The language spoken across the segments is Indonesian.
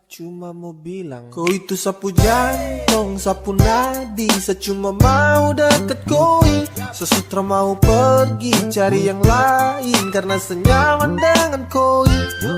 Cuma mau bilang kau itu sapu jantung, sapu nadi. Cuma mau deket koi, sesutra mau pergi cari yang lain karena senyaman dengan koi.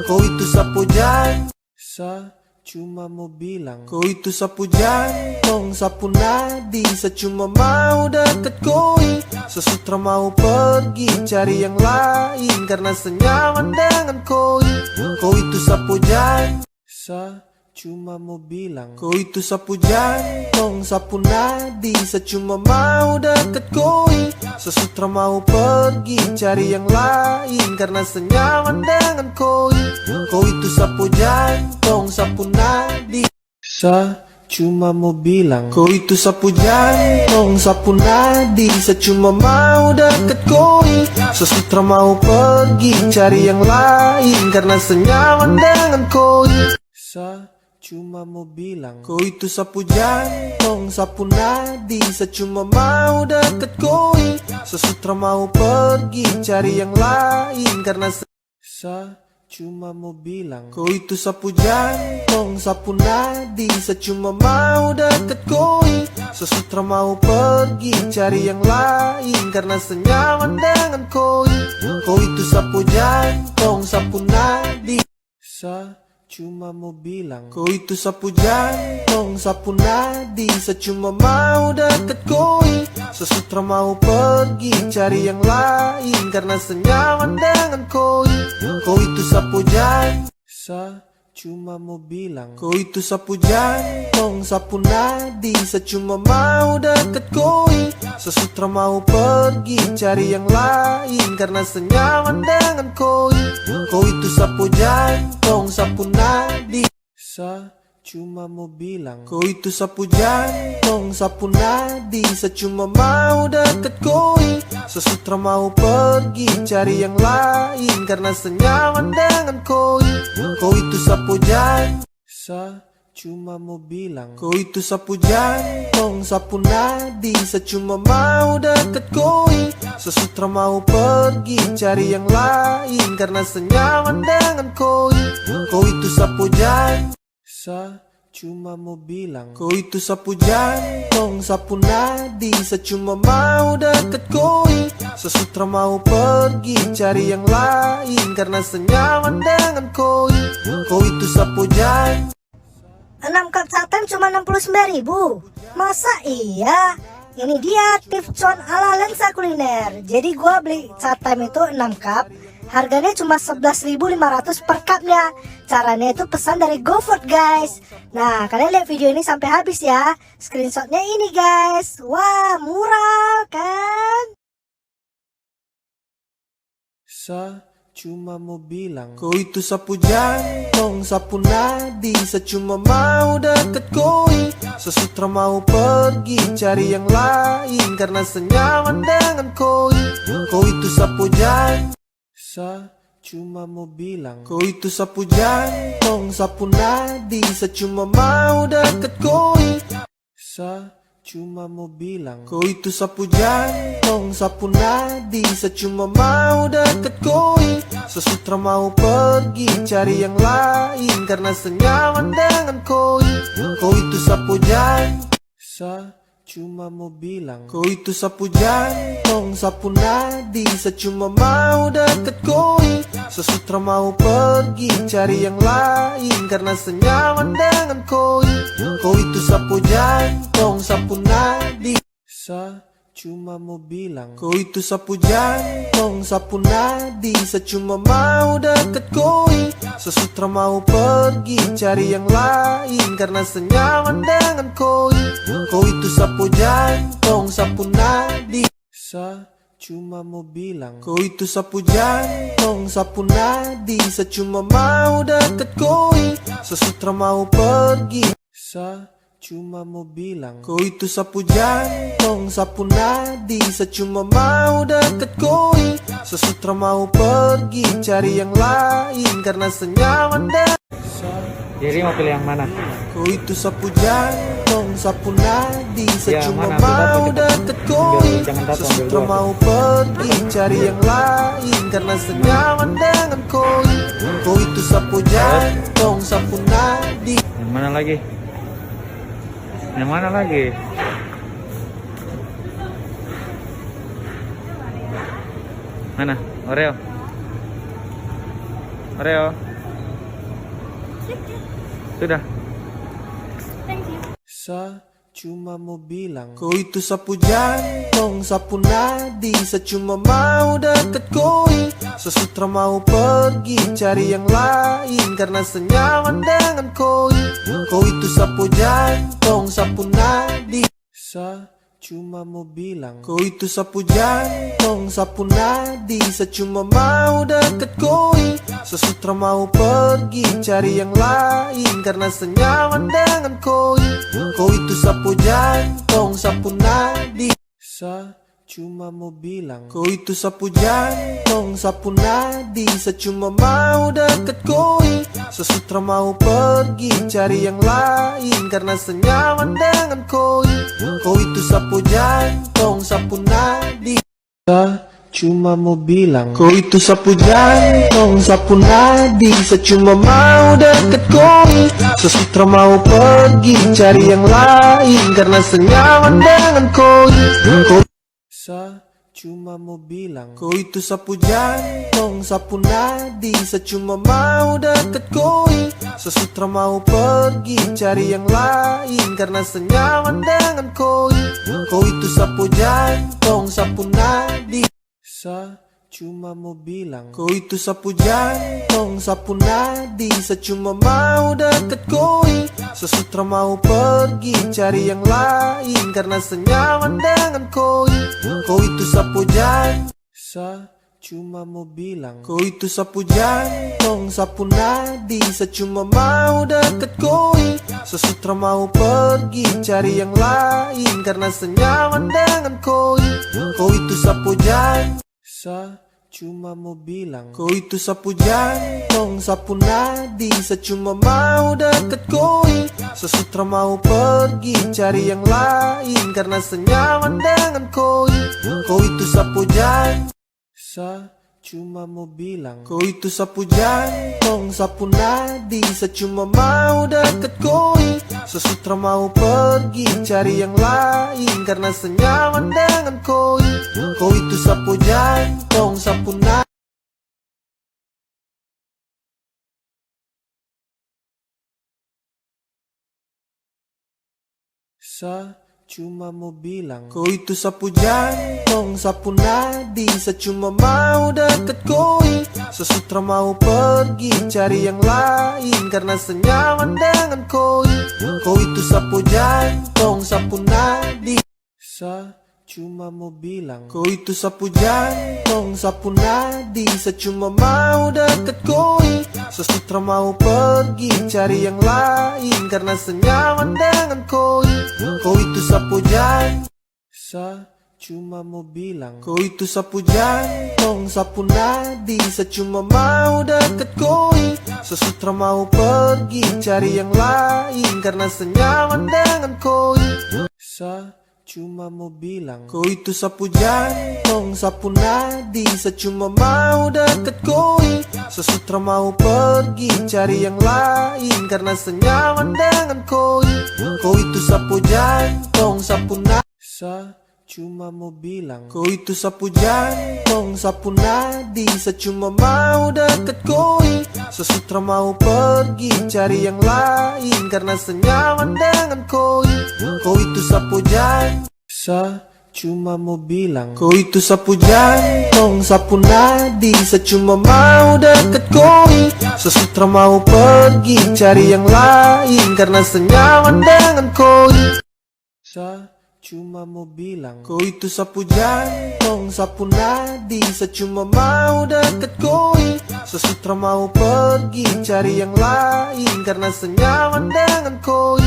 Kau itu sapu jantung, cuma mau bilang kau itu sapu jantung, sapu nadi. Cuma mau deket koi, sesutra mau pergi cari yang lain karena senyaman dengan koi. Kau itu sapu jantung, cuma mau bilang kau itu sapu jantung, sapu nadi. Cuma mau deket koi, sesutra mau pergi cari yang lain karena senyaman dengan koi. Kau itu sapu jantung, sapu nadi. Cuma mau bilang kau itu sapu jantung, sapu nadi. Cuma mau deket koi, sesutra mau pergi cari yang lain karena senyaman dengan koi. Cuma mau bilang kau itu sapu jantung, sapu nadi. Cuma mau deket koi, sesutra mau pergi cari yang lain karena cuma mau bilang kau itu sapu jantung, sapu nadi. Cuma mau deket koi, sesutra mau pergi cari yang lain karena senyaman dengan koi. Kau itu sapu jantung, sapu nadi. Cuma mau bilang kau itu sapu jantung, sapu nadi. Cuma mau deket koi, sesutra mau pergi cari yang lain karena senyaman dengan koi. Kau itu sapu jantung, cuma mau bilang kau itu sapu jantung, sapu nadi. Cuma mau deket koi, sesutra mau pergi cari yang lain karena senyaman dengan koi. Kau itu sapu jantung, sapu nadi. Cuma mau bilang kau itu sapu jantung, sapu nadi. Cuma mau deket koi, sesutra mau pergi cari yang lain karena senyaman dengan koi. Kau itu sapu jantung, cuma mau bilang kau itu sapu jantung, sapu nadi. Cuma mau deket koi, sesutra mau pergi cari yang lain karena senyaman dengan koi. Kau itu sapu jantung, cuma mau bilang kau itu sapu jantung, sapu nadi. Cuma mau deket koi, sesutra mau pergi cari yang lain karena senyaman dengan koi. Kau itu sapu jantung. 6 cup satem cuma 69.000. Masa iya? Ini dia tips cuan ala lensa kuliner. Jadi gua beli satem itu 6 cup, harganya cuma 11.500 per cupnya. Caranya itu pesan dari GoFood guys. Nah kalian lihat video ini sampai habis ya. Screenshotnya ini guys. Wah murah kan? Cuma mau bilang kau itu sapu jantung, sapu nadi. Cuma mau deket koi, sesutra mau pergi cari yang lain karena senyaman dengan koi. Kau itu sapu jantung, cuma mau bilang kau itu sapu jantung, sapu nadi. Cuma mau deket koi, cuma mau bilang kau itu sapu jantung, sapu nadi. Cuma mau deket koi, sesutra mau pergi cari yang lain karena senyaman dengan koi. Kau itu sapu jantung, cuma mau bilang kau itu sapu jantung, sapu nadi. Cuma mau deket koi, sesutra mau pergi cari yang lain karena senyaman dengan koi. Kau itu sapu jantung, sapu nadi. Cuma mau bilang kau itu sapu jantung, sapu nadi. Cuma mau deket koi, sesutra mau pergi cari yang lain karena senyaman dengan koi. Kau itu sapu jantung, sapu nadi. Cuma mau bilang kau itu sapu jantung, sapu nadi. Cuma mau deket koi, sesutra mau pergi. Cuma mau bilang kau itu sapu jantung, sapu nadi. Cuma mau deket koi, sesutra mau pergi cari yang lain karena senyaman dan. Jadi mau pilih yang mana? Kau itu sapu jantung, sapu nadi. Ya, Cuma mana? mau deket koi, Jangan tato, sesutra ambil dua. mau pergi cari yang lain karena senyaman dengan koi. Kau itu sapu jantung, sapu nadi. Yang mana lagi? Yang mana lagi? Mana? Oreo. Oreo. Sudah. Sa cuma mau bilang, kau itu sapu jantung, sapu nadi. Saya cuma mau deket koi. Sesutra mau pergi cari yang lain karena senyaman dengan koi. Kau itu sapu jantung, sapu nadi. Sa cuma mau bilang, kau itu sapu jantung, sapu nadi. Saya cuma mau deket koi. Sesutra mau pergi cari yang lain karena senyaman dengan koi. Kau itu sapu jantung, sapu nadi. Sa cuma mau bilang, kau itu sapu jantung, sapu nadi. Saya cuma mau deket koi. Sesutra mau pergi cari yang lain karena senyaman dengan koi. Kau itu sapu jantung, sapu nadi. Sa cuma mau bilang, kau itu sapu jantung, sapu nadi. Saya cuma mau deket koi. Sesutra mau pergi cari yang lain karena senyaman dengan koi. Sa cuma mau bilang, kau itu sapu jantung, sapu nadi. Saya cuma mau deket koi. Sesutra mau pergi cari yang lain karena senyaman dengan koi. Kau itu sapu jantung, sapu nadi. Sa cuma mau bilang, kau itu sapu jantung, sapu nadi. Saya cuma mau deket koi. Sesutra mau pergi cari yang lain karena senyaman dengan koi. Kau itu sapu jantung. Sa cuma mau bilang, kau itu sapu jantung, sapu nadi. Saya cuma mau deket koi. Sesutra mau pergi cari yang lain karena senyaman dengan koi. Kau itu sapu jantung. Sa cuma mau bilang, kau itu sapu jantung, sapu nadi. Saya cuma mau deket koi. Sesutra mau pergi cari yang lain karena senyaman dengan koi. Kau itu sapu jantung. Sa cuma mau bilang, kau itu sapu jantung, sapu nadi. Saya cuma mau deket koi. Sesutra mau pergi cari yang lain karena senyaman dengan koi. Kau itu sapu jantung, sapu nadi. Sa cuma mau bilang, kau itu sapu jantung, sapu nadi. Saya cuma mau deket koi. Sesutra mau pergi cari yang lain karena senyaman dengan koi. Kau itu sapu jantung, sapu nadi. Sa cuma mau bilang, kau itu sapu jantung, sapu nadi. Saya cuma mau deket koi. Sesutra mau pergi cari yang lain karena senyaman dengan koi. Kau itu sapu jantung. Sa cuma mau bilang, kau itu sapu jantung, sapu nadi. Saya cuma mau deket koi. Sesutra mau pergi cari yang lain karena senyaman dengan koi. Sa cuma mau bilang, kau itu sapu jantung, sapu nadi. Saya cuma mau deket koi. Sesutra mau pergi cari yang lain karena senyaman dengan koi. Kau itu sapu jantung, sapu nadi. Sa cuma mau bilang, kau itu sapu jantung, sapu nadi. Saya cuma mau deket koi. Sesutra mau pergi cari yang lain karena senyaman dengan koi. Kau itu sapu jantung. Sa cuma mau bilang, kau itu sapu jantung, sapu nadi. Saya cuma mau deket koi. Sesutra mau pergi cari yang lain karena senyaman dengan koi. Sa cuma mau bilang, kau itu sapu jantung, sapu nadi. Saya cuma mau deket koi. Sesutra mau pergi cari yang lain karena senyaman dengan koi.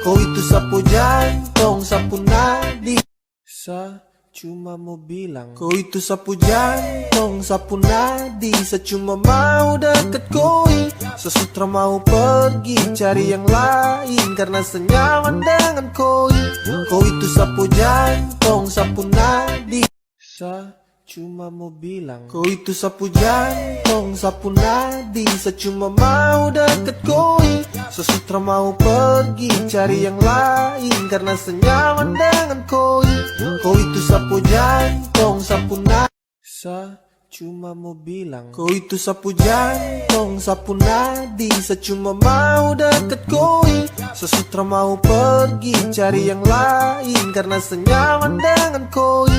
Kau itu sapu jantung, sapu nadi. Sa cuma mau bilang, kau itu sapu jantung, sapu nadi. Saya cuma mau deket koi. Sesutra mau pergi cari yang lain karena senyaman dengan koi. Kau itu sapu jantung, sapu nadi. Sa cuma mau bilang, kau itu sapu jantung, sapu nadi. Saya cuma mau deket koi, sesutra mau pergi cari yang lain karena senyaman dengan koi. Kau itu sapu jantung, sapu nadi. Saya cuma mau bilang, kau itu sapu jantung, sapu nadi. Saya cuma mau deket koi, sesutra mau pergi cari yang lain karena senyaman dengan koi.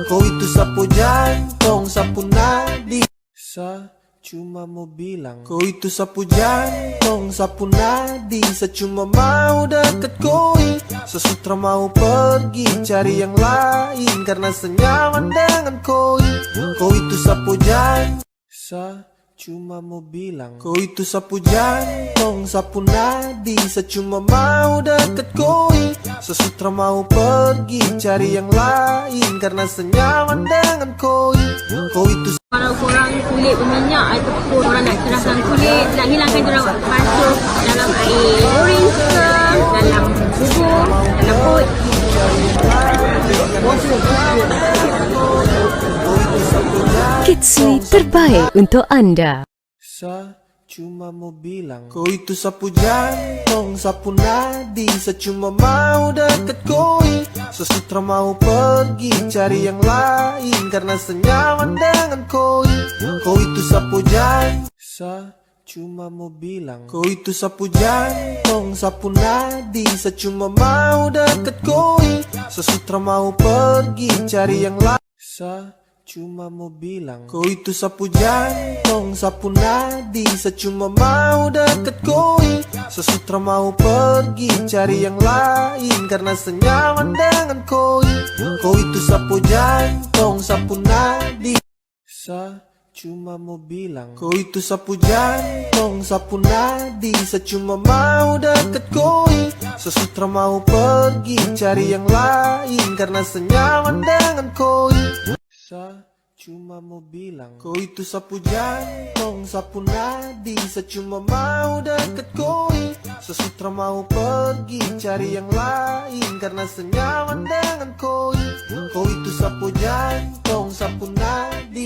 Kau itu sapu jantung, sapu nadi. Saya cuma mau bilang, kau itu sapu jantung, sapu nadi. Saya cuma mau deket koi, sesutra mau pergi cari yang lain karena senyaman dengan koi. Kau itu sapu jantung. Saya cuma mau bilang, kau itu sapu jantung, sapu nadi. Saya cuma mau deket koi, sesutra mau pergi cari yang lain karena senyaman dengan koi. Kau itu Kalau korang kulit berminyak ataupun korang nak cerahkan kulit, nak hilangkan jerawat basuh dalam air orange ke, dalam bubur, dalam kot. Kitsui terbaik untuk anda. Saya cuma mau bilang, kau itu sapu jantung, sapu nadi. Saya cuma mau deket koi, sesutra mau pergi cari yang lain karena senyaman dengan koi. Kau itu sapu jantung. Saya cuma mau bilang, kau itu sapu jantung, sapu nadi. Saya cuma mau deket koi, sesutra mau pergi cari yang lain. Saya cuma mau bilang, kau itu sapu jantung, sapu nadi. Saya cuma mau deket koi, sesutra mau pergi cari yang lain karena senyaman dengan koi. Kau itu sapu jantung, sapu nadi. Saya cuma mau bilang, kau itu sapu jantung, sapu nadi. Saya cuma mau deket koi, sesutra mau pergi cari yang lain karena senyaman dengan koi. Saya cuma mau bilang, kau itu sapu jantung, sapu nadi. Saya cuma mau deket koi, sesutra mau pergi cari yang lain karena senyaman dengan koi. Kau itu sapu jantung, sapu nadi.